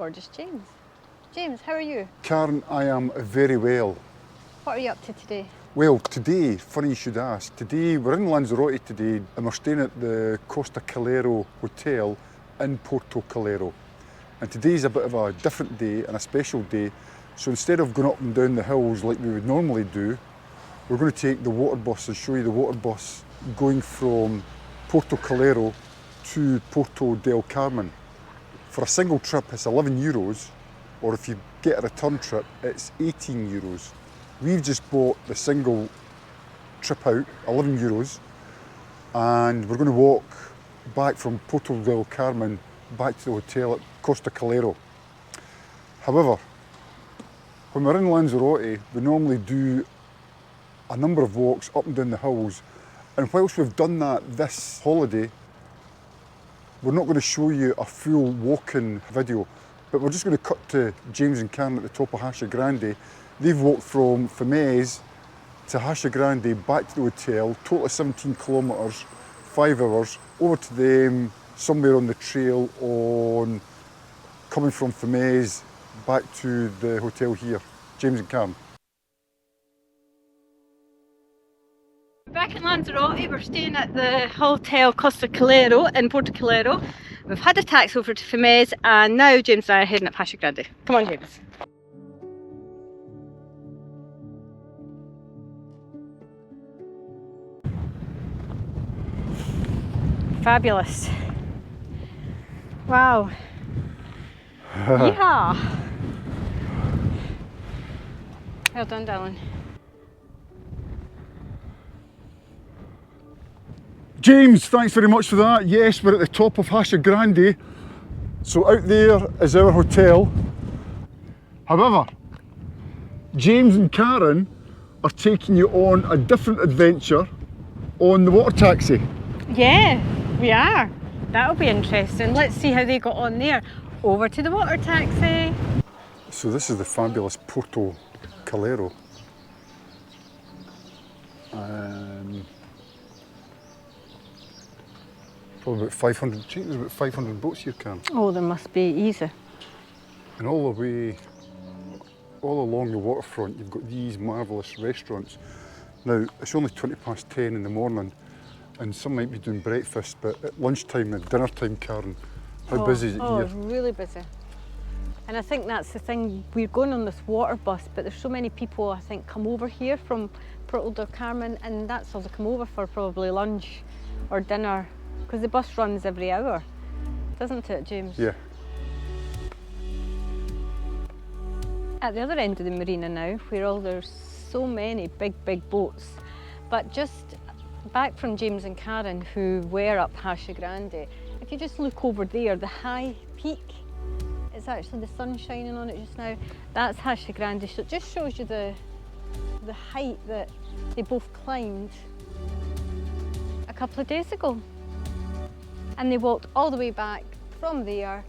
gorgeous James. James, how are you? Karen, I am very well. What are you up to today? Well, today, funny you should ask, today we're in Lanzarote today and we're staying at the Puerto Calero Hotel in Puerto Calero. And today's a bit of a different day and a special day. So instead of going up and down the hills like we would normally do, we're going to take the water bus and show you the water bus going from Puerto Calero to Puerto del Carmen. For a single trip it's €11, or if you get a return trip it's €18. We've just bought the single trip out, €11, and we're going to walk back from Puerto del Carmen back to the hotel at Puerto Calero. However, when we're in Lanzarote, we normally do a number of walks up and down the hills, and whilst we've done that this holiday, we're not going to show you a full walking video, but we're just going to cut to James and Karen at the top of Hacha Grande. They've walked from Fleming to Hacha Grande back to the hotel, total of 17 kilometres, 5 hours, over to them somewhere on the trail on coming from Fleming back to the hotel here. James and Karen. Back in Lanzarote, we're staying at the Hotel Costa Calero in Porto Calero. We've had a taxi over to Fleming and now James and I are heading up Hacha Grande. Come on, James. Fabulous. Wow. Yeehaw. Well done, darling. James, thanks very much for that. Yes, we're at the top of Hacha Grande. So out there is our hotel. However, James and Karen are taking you on a different adventure on the water taxi. Yeah, we are. That'll be interesting. Let's see how they got on there. Over to the water taxi. So this is the fabulous Puerto Calero. Probably about 500, I think there's about 500 boats here, Karen. Oh, there must be, easy. And all the way, all along the waterfront, you've got these marvellous restaurants. Now, it's only 10:20 in the morning, and some might be doing breakfast, but at lunchtime and dinner time, Karen, how busy is it here? It's really busy. And I think that's the thing, we're going on this water bus, but there's so many people, I think, come over here from Puerto del Carmen, and that's all they come over for, probably lunch or dinner, because the bus runs every hour, doesn't it, James? Yeah. At the other end of the marina now, where there's so many big boats, but just back from James and Karen, who were up Hacha Grande, if you just look over there, the high peak, it's actually the sun shining on it just now, that's Hacha Grande, so it just shows you the height that they both climbed a couple of days ago. And they walked all the way back from there,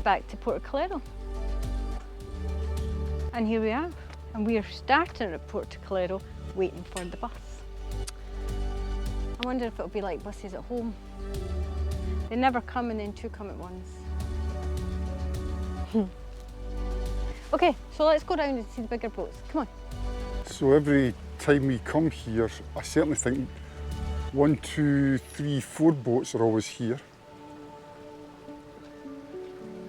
back to Puerto Calero. And here we are, and we are starting at Puerto Calero, waiting for the bus. I wonder if it'll be like buses at home. They never come and then two come at once. Okay, so let's go down and see the bigger boats. Come on. So every time we come here, I certainly think 1, 2, 3, 4 boats are always here.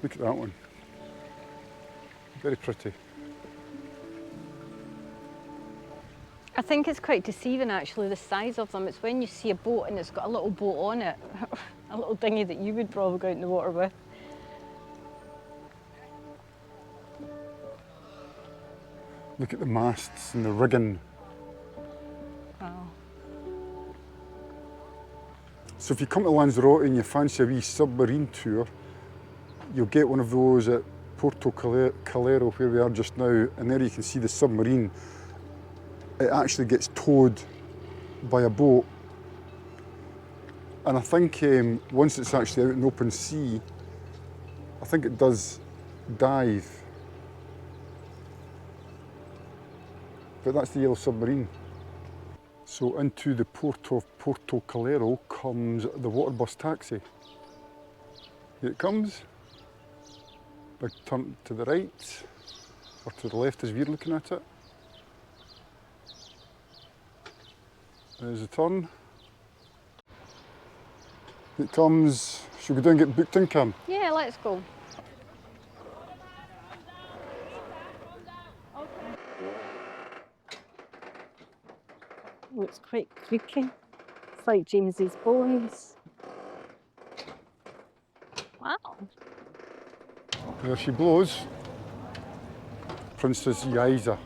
Look at that one. Very pretty. I think it's quite deceiving actually, the size of them. It's when you see a boat and it's got a little boat on it, a little dinghy that you would probably go out in the water with. Look at the masts and the rigging. Wow. So if you come to Lanzarote and you fancy a wee submarine tour, you'll get one of those at Puerto Calero, where we are just now, and there you can see the submarine. It actually gets towed by a boat, and I think once it's actually out in the open sea, I think it does dive. But that's the yellow submarine. So into the port of Puerto Calero comes the water bus taxi. Here it comes. Big turn to the right, or to the left as we're looking at it. There's the turn. It comes. Should we go down and get booked in, Cam? Yeah, let's go. Oh, it's quite creaky. It's like James's bones. Wow. There she blows. Princess Yaiza.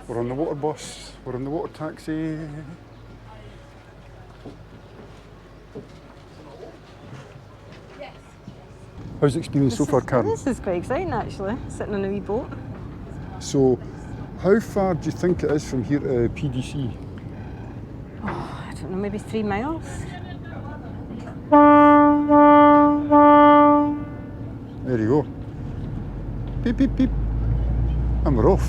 We're on the water bus. We're on the water taxi. How's the experience so far, Karen? This is quite exciting actually, sitting on a wee boat. So, how far do you think it is from here to PDC? Oh, I don't know, maybe 3 miles? There you go. Beep, beep, beep. And we're off.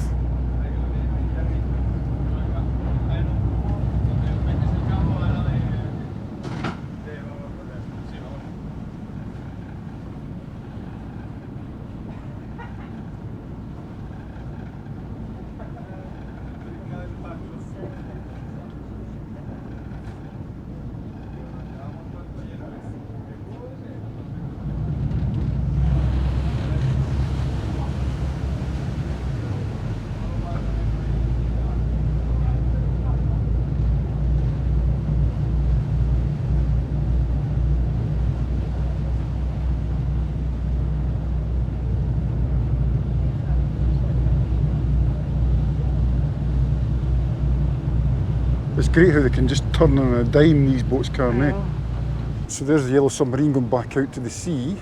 It's great how they can just turn on a dime, these boats, Karen, eh? So there's the yellow submarine going back out to the sea.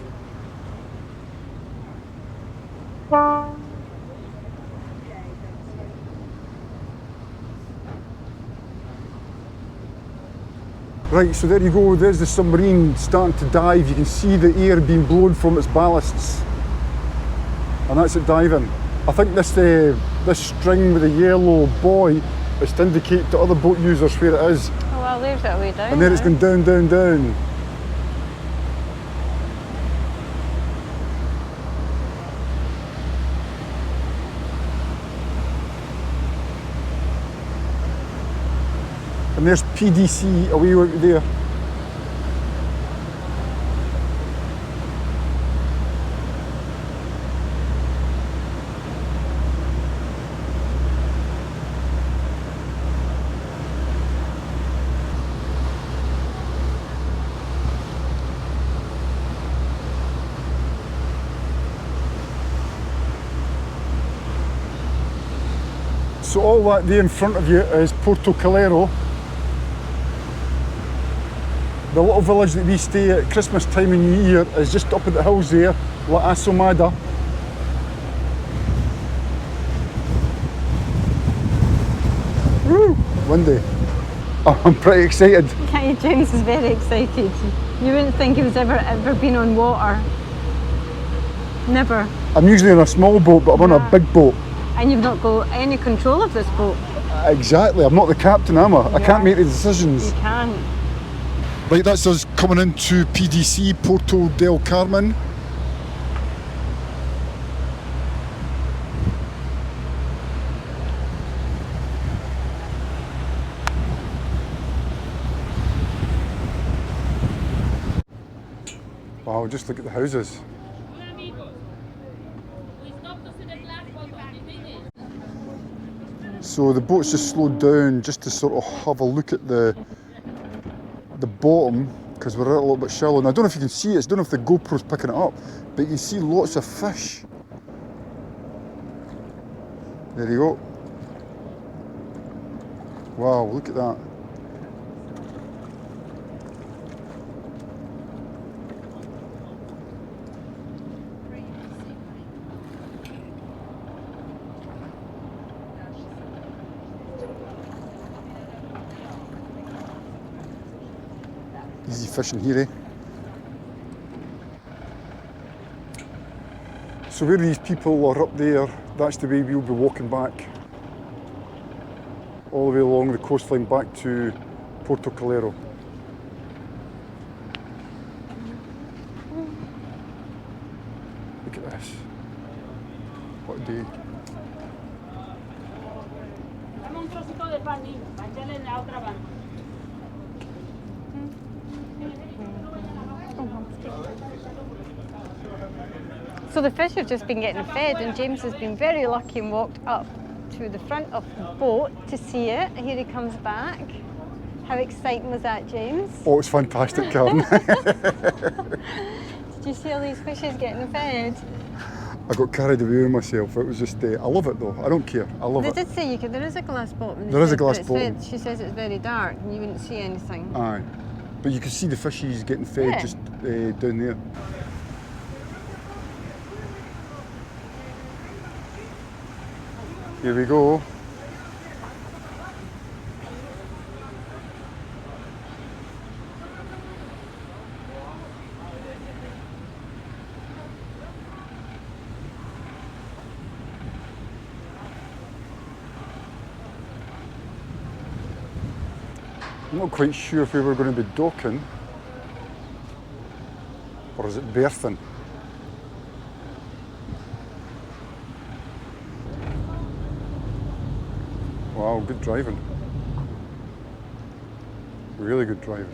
Right, so there you go, there's the submarine starting to dive. You can see the air being blown from its ballasts. And that's it diving. I think this string with the yellow buoy is to indicate to other boat users where it is. Oh well, there's that way down. And then it's going down, down, down. And there's PDC away out there. So all that there in front of you is Porto Calero. The little village that we stay at Christmas time and New Year is just up at the hills there, La Asomada. Woo! Windy. Oh, I'm pretty excited. Yeah, James is very excited. You wouldn't think he was ever been on water. Never. I'm usually on a small boat, but I'm on a big boat. And you've not got any control of this boat. Exactly, I'm not the captain, am I? I can't make the decisions. You can't. Right, that's us coming into PDC, Puerto del Carmen. Wow, just look at the houses. So the boat's just slowed down just to sort of have a look at the bottom, because we're a little bit shallow. And I don't know if you can see it, I don't know if the GoPro's picking it up, but you can see lots of fish. There you go. Wow, look at that. Easy fishing here, eh? So where these people are up there, that's the way we'll be walking back. All the way along the coastline back to Puerto Calero. Look at this. What a day. So the fish have just been getting fed, and James has been very lucky and walked up to the front of the boat to see it. Here he comes back. How exciting was that, James? Oh, it's fantastic, Karen. Did you see all these fishes getting fed? I got carried away with myself. It was just, I love it though. I don't care. I love it. They did say you could. There is a glass bottom. There is a glass bottom. She says it's very dark and you wouldn't see anything. Aye, but you can see the fishies getting fed just down there. Here we go. I'm not quite sure if we were going to be docking or is it berthing? Wow, good driving. Really good driving.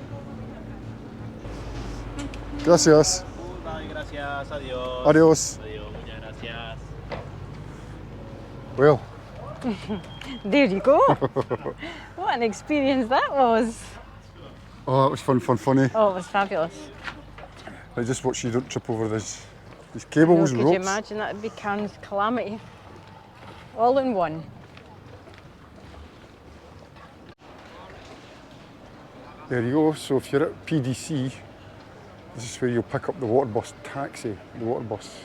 Gracias. Gracias, adiós. Adiós. Adiós, muchas gracias. Well. There you go. What an experience that was. Oh, that was funny. Oh, it was fabulous. I just watch you don't trip over these cables and Could ropes. you imagine? That would be Karen's calamity. All in one. There you go. So if you're at PDC, this is where you'll pick up the water bus taxi, the water bus.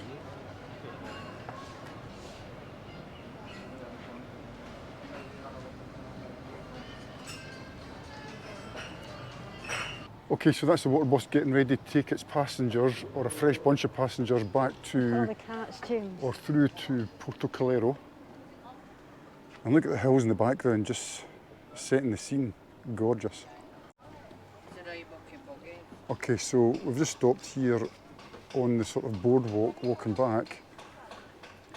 Okay, so that's the water bus getting ready to take its passengers, or a fresh bunch of passengers, back Oh, to, the cats, James. or through to Puerto Calero. And look at the hills in the background, just setting the scene. Gorgeous. Okay, so we've just stopped here on the sort of boardwalk, walking back,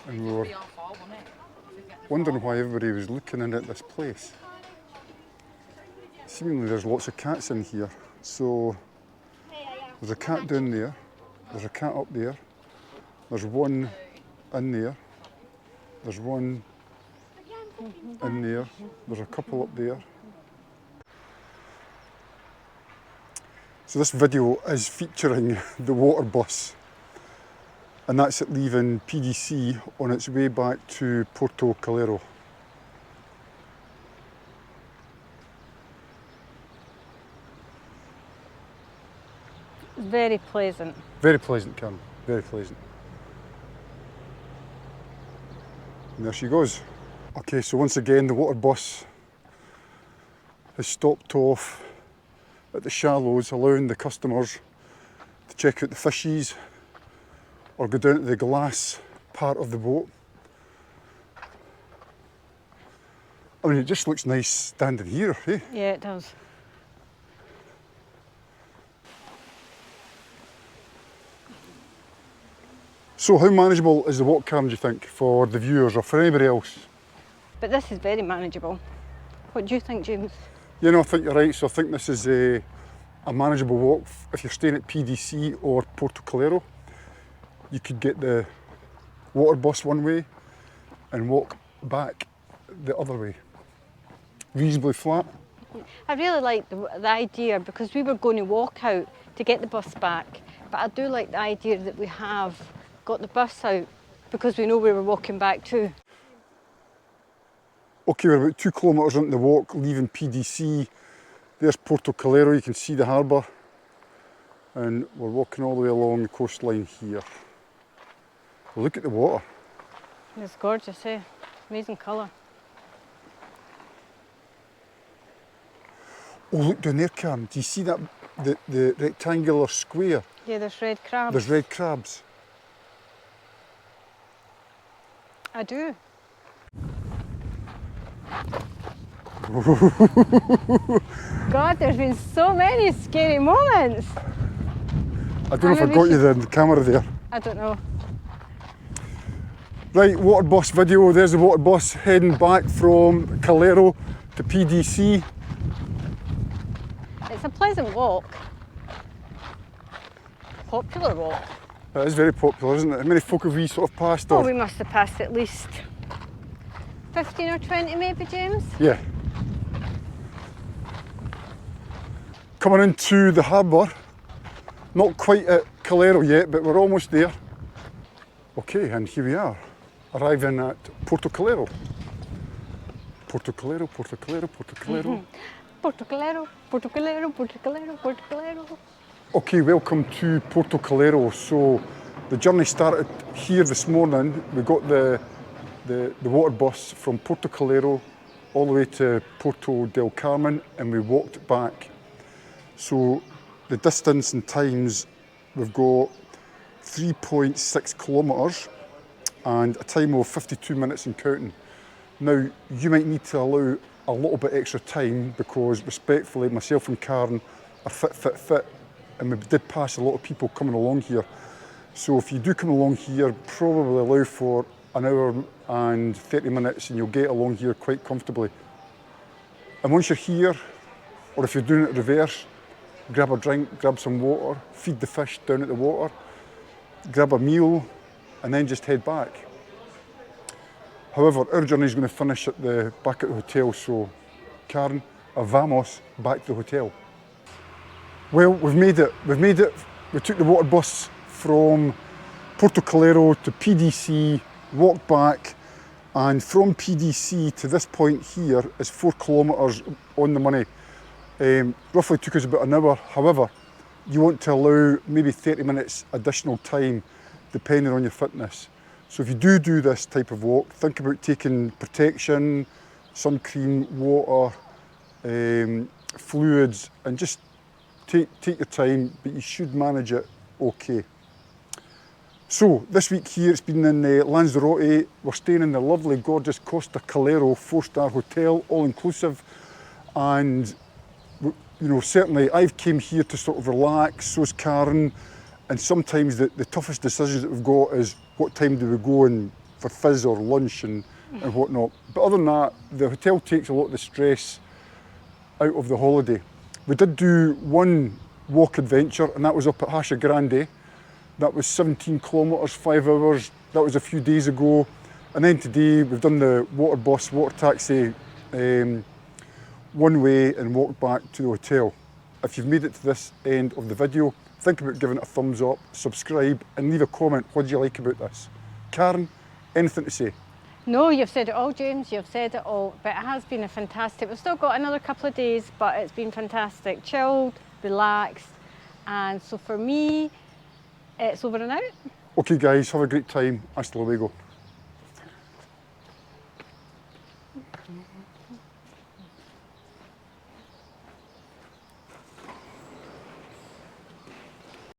and we were wondering why everybody was looking in at this place. Seemingly there's lots of cats in here. So there's a cat down there, there's a cat up there, there's one in there, there's one in there, there's a couple up there. So this video is featuring the water bus, and that's it leaving PDC on its way back to Puerto Calero. Very pleasant. Very pleasant, Karen, very pleasant. And there she goes. Okay, so once again the water bus has stopped off at the shallows, allowing the customers to check out the fishies or go down to the glass part of the boat. I mean, it just looks nice standing here, eh? Yeah, it does. So how manageable is the walk, Cam, do you think, for the viewers or for anybody else? But this is very manageable. What do you think, James? Yeah, no, I think you're right. So I think this is a manageable walk. If you're staying at PDC or Porto Calero, you could get the water bus one way and walk back the other way. Reasonably flat. I really like the idea, because we were going to walk out to get the bus back, but I do like the idea that we have got the bus out because we know we were walking back too. Okay, we're about 2 kilometres into the walk, leaving PDC. There's Porto Calero, you can see the harbour. And we're walking all the way along the coastline here. Look at the water. It's gorgeous, eh? Amazing colour. Oh, look down there, Cam. Do you see that, the rectangular square? Yeah, there's red crabs. There's red crabs. I do. God, there's been so many scary moments. I don't know if I got you the camera there. I don't know. Right, water bus video. There's the water bus heading back from Calero to PDC. It's a pleasant walk. Popular walk. It is very popular, isn't it? How many folk have we sort of passed? Oh, Or? we must have passed at least 15 or 20 maybe, James? Yeah. Coming into the harbour. Not quite at Calero yet, but we're almost there. Okay, and here we are, arriving at Puerto Calero. Puerto Calero, Puerto Calero, Puerto Calero. Porto Calero, Porto Calero, Porto Calero, Porto Calero. Okay, welcome to Puerto Calero. So the journey started here this morning. We got the water bus from Puerto Calero all the way to Puerto del Carmen, and we walked back. So the distance and times, we've got 3.6 kilometres and a time of 52 minutes and counting. Now, you might need to allow a little bit extra time because respectfully, myself and Karen are fit, and we did pass a lot of people coming along here. So if you do come along here, probably allow for an hour and 30 minutes and you'll get along here quite comfortably. And once you're here, or if you're doing it reverse, grab a drink, grab some water, feed the fish down at the water, grab a meal, and then just head back. However, our journey is going to finish back at the hotel, so Karen, vamos back to the hotel. Well, we've made it. We took the water bus from Puerto Calero to PDC, walked back, and from PDC to this point here is 4 kilometres on the money. Roughly took us about an hour. However, you want to allow maybe 30 minutes additional time depending on your fitness. So if you do this type of walk, think about taking protection, sun cream, water, fluids, and just take your time, but you should manage it okay. So this week here, it's been in Lanzarote. We're staying in the lovely, gorgeous Costa Calero 4-star hotel, all inclusive, and you know, certainly I've came here to sort of relax, so's Karen, and sometimes the toughest decisions that we've got is what time do we go in for fizz or lunch and whatnot. But other than that, the hotel takes a lot of the stress out of the holiday. We did do one walk adventure, and that was up at Hacha Grande. That was 17 kilometres, 5 hours. That was a few days ago. And then today we've done the water bus, water taxi, one way, and walked back to the hotel. If you've made it to this end of the video, think about giving it a thumbs up, subscribe, and leave a comment. What do you like about this? Karen, anything to say? No, you've said it all, James, you've said it all, but it has been a fantastic, we've still got another couple of days, but it's been fantastic, chilled, relaxed, and so for me, it's over and out. Okay guys, have a great time, hasta luego.